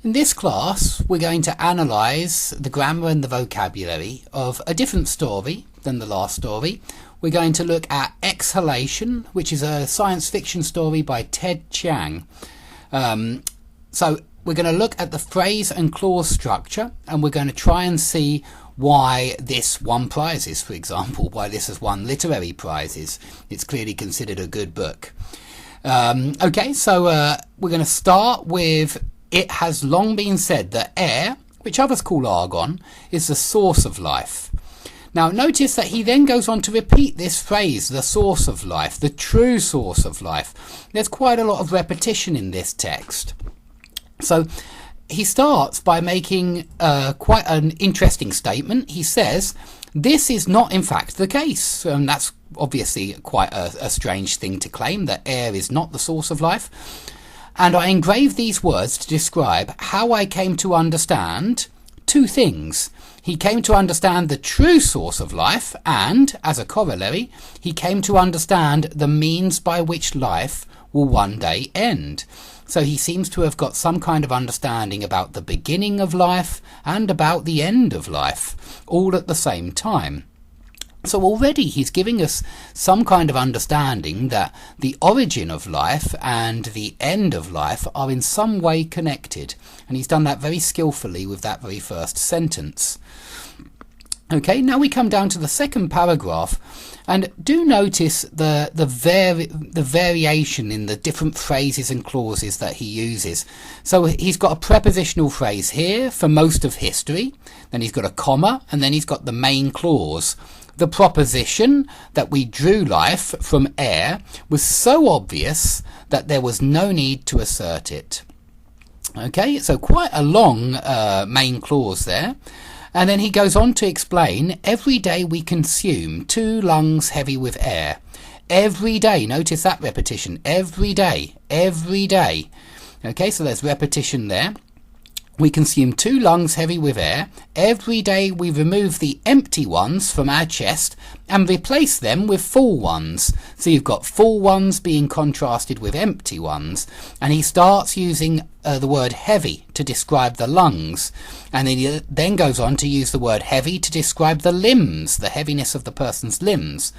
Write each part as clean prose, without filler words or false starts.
In this class, we're going to analyse the grammar and the vocabulary of a different story than the last story. We're going to look at Exhalation, which is a science fiction story by Ted Chiang. So we're going to look at the phrase and clause structure, and we're going to try and see why this won prizes, for example, why this has won literary prizes. It's clearly considered a good book. Okay, so we're going to start with: it has long been said that air, which others call argon, is the source of life. Now notice that he then goes on to repeat this phrase, the source of life, the true source of life. There's quite a lot of repetition in this text. So he starts by making quite an interesting statement. He says, this is not in fact the case. And that's obviously quite a strange thing to claim, that air is not the source of life. And I engrave these words to describe how I came to understand two things. He came to understand the true source of life, and, as a corollary, he came to understand the means by which life will one day end. So he seems to have got some kind of understanding about the beginning of life and about the end of life, all at the same time. So already he's giving us some kind of understanding that the origin of life and the end of life are in some way connected. And he's done that very skillfully with that very first sentence. Okay, now we come down to the second paragraph, and do notice the variation in the different phrases and clauses that he uses. So he's got a prepositional phrase here for most of history, then he's got a comma, and then he's got the main clause. The proposition that we drew life from air was so obvious that there was no need to assert it. Okay, so quite a long main clause there. And then he goes on to explain, every day we consume 2 lungs heavy with air. Every day, notice that repetition, every day, every day. Okay, so there's repetition there. We consume 2 lungs heavy with air. Every day we remove the empty ones from our chest and replace them with full ones. So you've got full ones being contrasted with empty ones. And he starts using the word heavy to describe the lungs. And he then goes on to use the word heavy to describe the limbs, the heaviness of the person's limbs.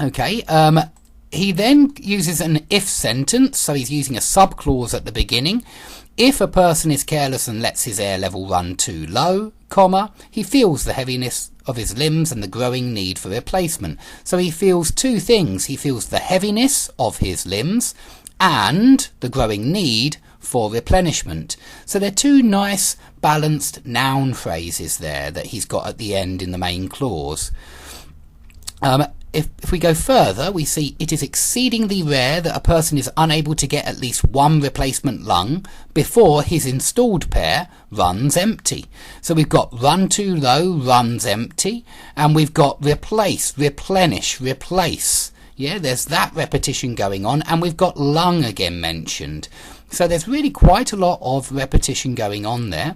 Okay, he then uses an if sentence, so he's using a subclause at the beginning. If a person is careless and lets his air level run too low, comma, he feels the heaviness of his limbs and the growing need for replacement. So he feels 2 things. He feels the heaviness of his limbs and the growing need for replenishment. So they're 2 nice balanced noun phrases there that he's got at the end in the main clause. If we go further, we see it is exceedingly rare that a person is unable to get at least 1 replacement lung before his installed pair runs empty. So we've got run too low, runs empty, and we've got replace, replenish, replace. Yeah, there's that repetition going on, and we've got lung again mentioned. So there's really quite a lot of repetition going on there.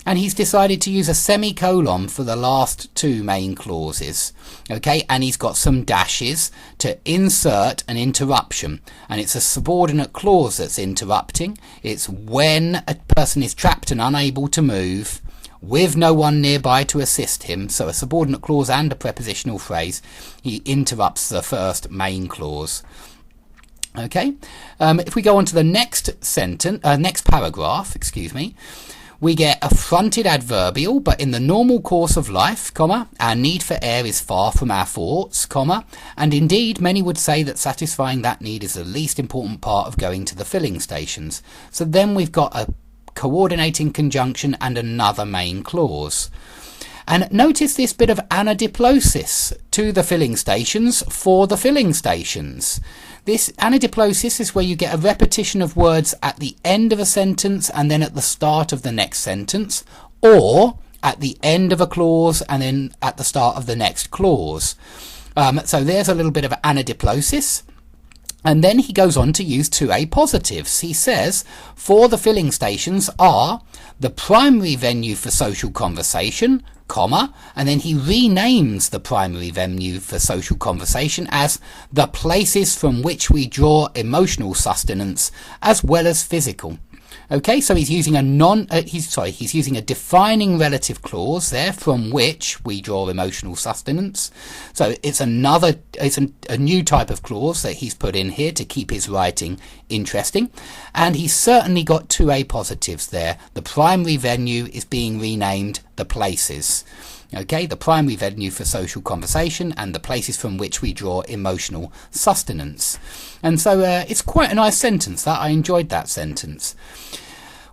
And he's decided to use a semicolon for the last 2 main clauses. Okay, and he's got some dashes to insert an interruption. And it's a subordinate clause that's interrupting. It's when a person is trapped and unable to move, with no one nearby to assist him. So a subordinate clause and a prepositional phrase. He interrupts the first main clause. Okay, if we go on to the next sentence, next paragraph, we get a fronted adverbial, but in the normal course of life, comma, our need for air is far from our thoughts, comma, and indeed many would say that satisfying that need is the least important part of going to the filling stations. So then we've got a coordinating conjunction and another main clause. And notice this bit of anadiplosis, to the filling stations, for the filling stations. This anadiplosis is where you get a repetition of words at the end of a sentence and then at the start of the next sentence, or at the end of a clause and then at the start of the next clause. So there's a little bit of anadiplosis. And then he goes on to use 2 appositives. He says, for the filling stations are the primary venue for social conversation, comma, and then he renames the primary venue for social conversation as the places from which we draw emotional sustenance as well as physical. Okay, so he's using he's using a defining relative clause there from which we draw emotional sustenance. So it's a new type of clause that he's put in here to keep his writing interesting. And he's certainly got two apositives there. The primary venue is being renamed the places. Okay, the primary venue for social conversation and the places from which we draw emotional sustenance. And so it's quite a nice sentence. That I enjoyed that sentence.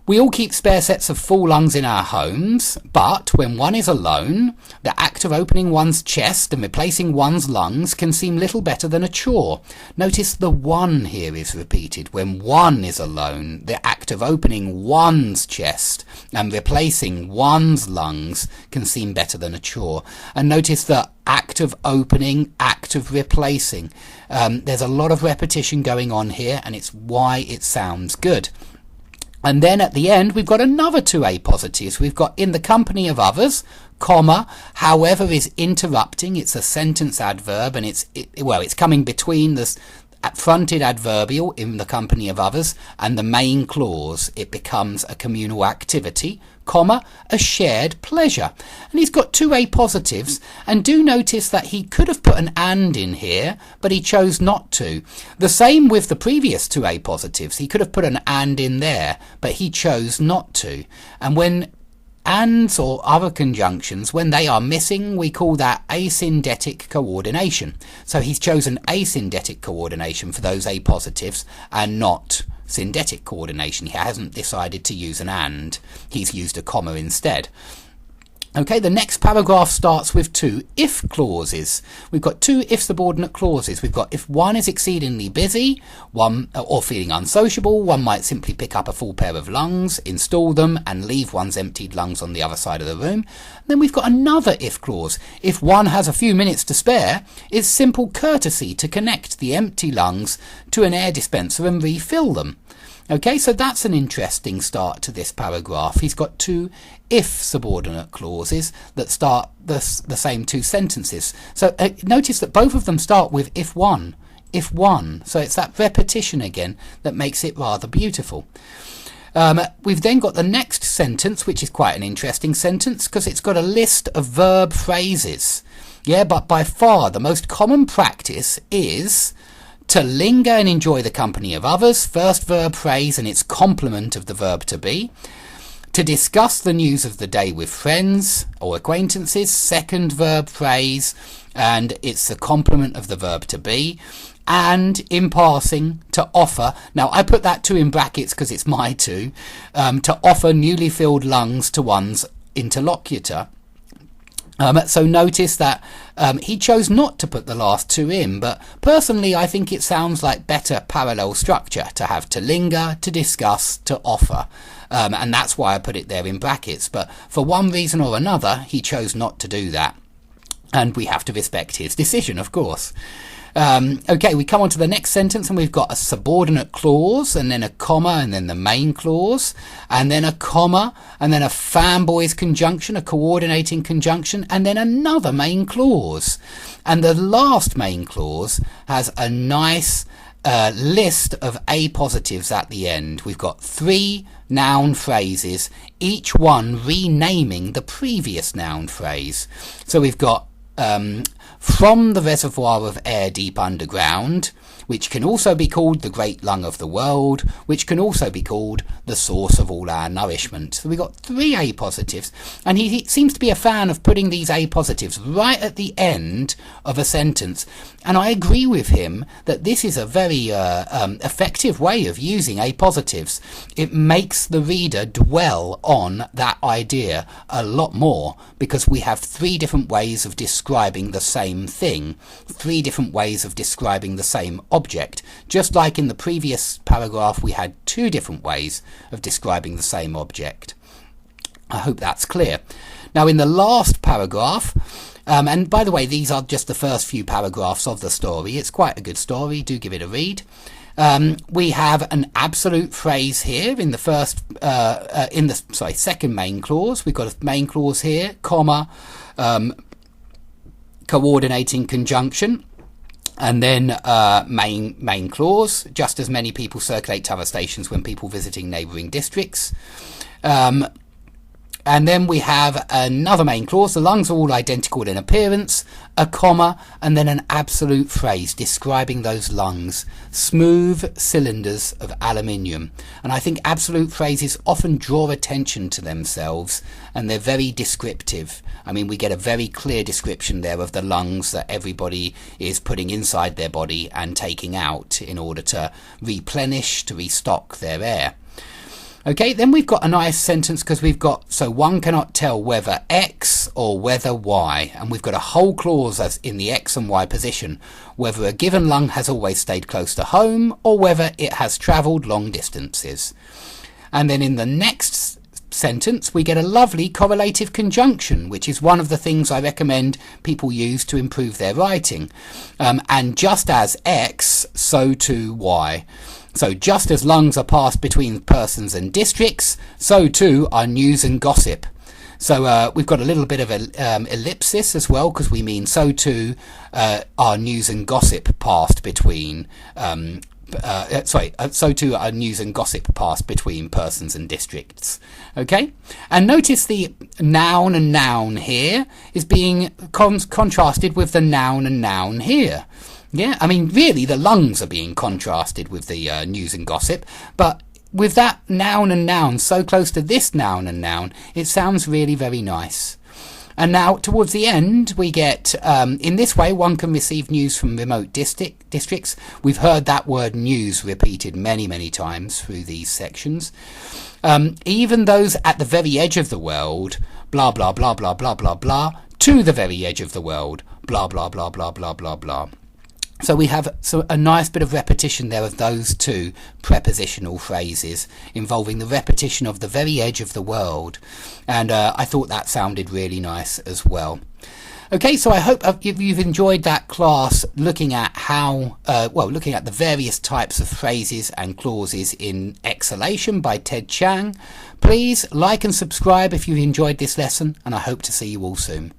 We all keep spare sets of full lungs in our homes, but when one is alone, the act of opening one's chest and replacing one's lungs can seem little better than a chore. Notice the one here is repeated. When one is alone, the act of opening one's chest and replacing one's lungs can seem better than a chore. And notice the act of opening, act of replacing. There's a lot of repetition going on here, and it's why it sounds good. And then at the end, we've got another two apositives. We've got in the company of others, comma, however is interrupting. It's a sentence adverb, and it's coming between the fronted adverbial in the company of others and the main clause. It becomes a communal activity, comma, a shared pleasure. And he's got two apositives, and do notice that he could have put an and in here, but he chose not to. The same with the previous two apositives. He could have put an and in there, but he chose not to. And when ands or other conjunctions, when they are missing, we call that asyndetic coordination. So he's chosen asyndetic coordination for those apositives and not syndetic coordination. He hasn't decided to use an and. He's used a comma instead. Okay, the next paragraph starts with two if clauses. We've got two if subordinate clauses. We've got if one is exceedingly busy, or feeling unsociable, one might simply pick up a full pair of lungs, install them, and leave one's emptied lungs on the other side of the room. Then we've got another if clause. If one has a few minutes to spare, it's simple courtesy to connect the empty lungs to an air dispenser and refill them. Okay, so that's an interesting start to this paragraph. He's got two if subordinate clauses that start the same two sentences. So notice that both of them start with if one. So it's that repetition again that makes it rather beautiful. We've then got the next sentence, which is quite an interesting sentence because it's got a list of verb phrases. Yeah, but by far the most common practice is to linger and enjoy the company of others, first verb phrase and its complement of the verb to be. To discuss the news of the day with friends or acquaintances, second verb phrase, and it's the complement of the verb to be. And in passing, to offer, now I put that two in brackets because it's my two, to offer newly filled lungs to one's interlocutor. So notice that he chose not to put the last two in, but personally I think it sounds like better parallel structure to have to linger, to discuss, to offer. And that's why I put it there in brackets. But for one reason or another, he chose not to do that. And we have to respect his decision, of course. Okay, we come on to the next sentence and we've got a subordinate clause and then a comma and then the main clause and then a comma and then a fanboys conjunction, a coordinating conjunction, and then another main clause. And the last main clause has a nice list of apositives at the end. We've got three noun phrases, each one renaming the previous noun phrase. So we've got from the reservoir of air deep underground, which can also be called the great lung of the world, which can also be called the source of all our nourishment. So we've got three apositives, and he seems to be a fan of putting these apositives right at the end of a sentence. And I agree with him that this is a very effective way of using apositives. It makes the reader dwell on that idea a lot more because we have three different ways of describing the same thing, three different ways of describing the same object. Just like in the previous paragraph we had two different ways of describing the same object. I hope that's clear. Now in the last paragraph, and by the way, these are just the first few paragraphs of the story. It's quite a good story. Do give it a read. We have an absolute phrase here in the second main clause. We've got a main clause here, comma, coordinating conjunction. And then main clause, just as many people circulate to other stations when people visiting neighbouring districts. And then we have another main clause. The lungs are all identical in appearance, a comma, and then an absolute phrase describing those lungs. Smooth cylinders of aluminium. And I think absolute phrases often draw attention to themselves, and they're very descriptive. I mean, we get a very clear description there of the lungs that everybody is putting inside their body and taking out in order to replenish, to restock their air. Okay, then we've got a nice sentence because we've got, so one cannot tell whether X or whether Y. And we've got a whole clause as in the X and Y position, whether a given lung has always stayed close to home or whether it has travelled long distances. And then in the next sentence, we get a lovely correlative conjunction, which is one of the things I recommend people use to improve their writing. And just as X, so too Y. So just as lungs are passed between persons and districts, so too are news and gossip. So we've got a little bit of an ellipsis as well, because we mean so too are news and gossip passed between so too are news and gossip passed between persons and districts. Okay, and notice the noun and noun here is being contrasted with the noun and noun here. Yeah, I mean, really, the lungs are being contrasted with the news and gossip, but with that noun and noun so close to this noun and noun, it sounds really very nice. And now, towards the end, we get, in this way, one can receive news from remote districts. We've heard that word news repeated many, many times through these sections. Even those at the very edge of the world, blah, blah, blah, blah, blah, blah, blah, to the very edge of the world, blah, blah, blah, blah, blah, blah, blah. So we have a nice bit of repetition there of those two prepositional phrases involving the repetition of the very edge of the world. And I thought that sounded really nice as well. Okay, so I hope you've enjoyed that class looking at how, looking at the various types of phrases and clauses in Exhalation by Ted Chiang. Please like and subscribe if you've enjoyed this lesson, and I hope to see you all soon.